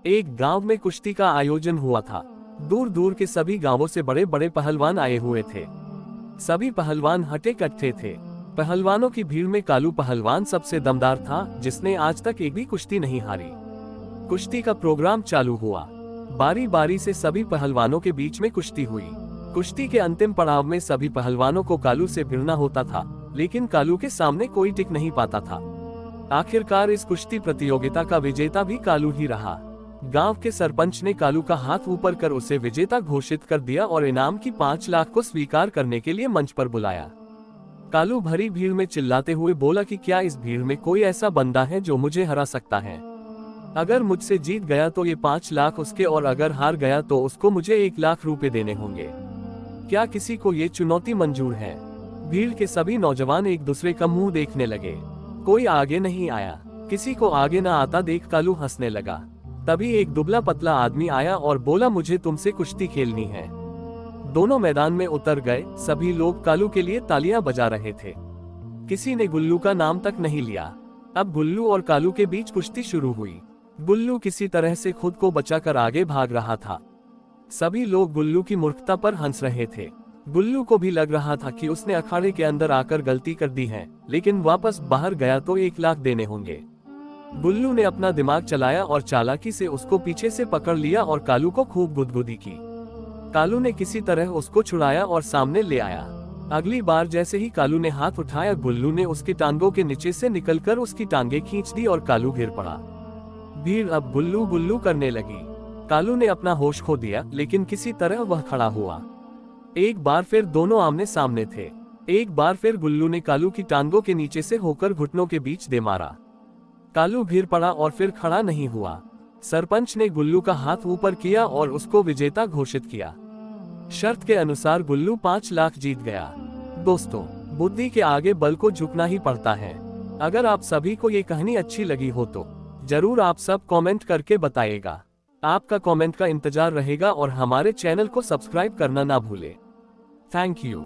एक गांव में कुश्ती का आयोजन हुआ था। दूर दूर के सभी गांवों से बड़े बड़े पहलवान आए हुए थे। सभी पहलवान हटे कट्टे थे। पहलवानों की भीड़ में कालू पहलवान सबसे दमदार था, जिसने आज तक एक भी कुश्ती नहीं हारी। कुश्ती का प्रोग्राम चालू हुआ। बारी बारी से सभी पहलवानों के बीच में कुश्ती हुई। कुश्ती के अंतिम पड़ाव में सभी पहलवानों को कालू से भिड़ना होता था, लेकिन कालू के सामने कोई टिक नहीं पाता था। आखिरकार इस कुश्ती प्रतियोगिता का विजेता भी कालू ही रहा। गांव के सरपंच ने कालू का हाथ ऊपर कर उसे विजेता घोषित कर दिया और इनाम की 5 लाख को स्वीकार करने के लिए मंच पर बुलाया। कालू भरी भीड़ में चिल्लाते हुए बोला कि क्या इस भीड़ में कोई ऐसा बंदा है जो मुझे हरा सकता है? अगर मुझसे जीत गया तो ये 5 लाख उसके, और अगर हार गया तो उसको मुझे 1 लाख रुपए देने होंगे। क्या किसी को ये चुनौती मंजूर है? भीड़ के सभी नौजवान एक दूसरे का मुंह देखने लगे। कोई आगे नहीं आया। किसी को आगे न आता देख कालू हंसने लगा। तभी एक दुबला पतला आदमी आया और बोला, मुझे तुमसे कुश्ती खेलनी है। दोनों मैदान में उतर गए। सभी लोग कालू के लिए तालियां बजा रहे थे। किसी ने गुल्लू का नाम तक नहीं लिया। अब गुल्लू और कालू के बीच कुश्ती शुरू हुई। गुल्लू किसी तरह से खुद को बचाकर आगे भाग रहा था। सभी लोग गुल्लू की मूर्खता पर हंस रहे थे। गुल्लू को भी लग रहा था कि उसने अखाड़े के अंदर आकर गलती कर दी है, लेकिन वापस बाहर गया तो 1 लाख देने होंगे। गुल्लू ने अपना दिमाग चलाया और चालाकी से उसको पीछे से पकड़ लिया और कालू को खूब गुदगुदी की। कालू ने किसी तरह उसको छुड़ाया और सामने ले आया। अगली बार जैसे ही कालू ने हाथ उठाया, गुल्लू ने उसकी टांगों के नीचे से निकलकर उसकी टांगें खींच दी और कालू गिर पड़ा। भीड़ अब गुल्लू गुल्लू करने लगी। कालू ने अपना होश खो दिया, लेकिन किसी तरह वह खड़ा हुआ। एक बार फिर दोनों आमने सामने थे। एक बार फिर गुल्लू ने कालू की टांगों के नीचे से होकर घुटनों के बीच दे मारा। कालू गिर पड़ा और फिर खड़ा नहीं हुआ। सरपंच ने गुल्लू का हाथ ऊपर किया और उसको विजेता घोषित किया। शर्त के अनुसार गुल्लू 5 लाख जीत गया। दोस्तों, बुद्धि के आगे बल को झुकना ही पड़ता है। अगर आप सभी को ये कहानी अच्छी लगी हो तो जरूर आप सब कमेंट करके बताइएगा। आपका कमेंट का इंतजार रहेगा और हमारे चैनल को सब्सक्राइब करना ना भूले। Thank you.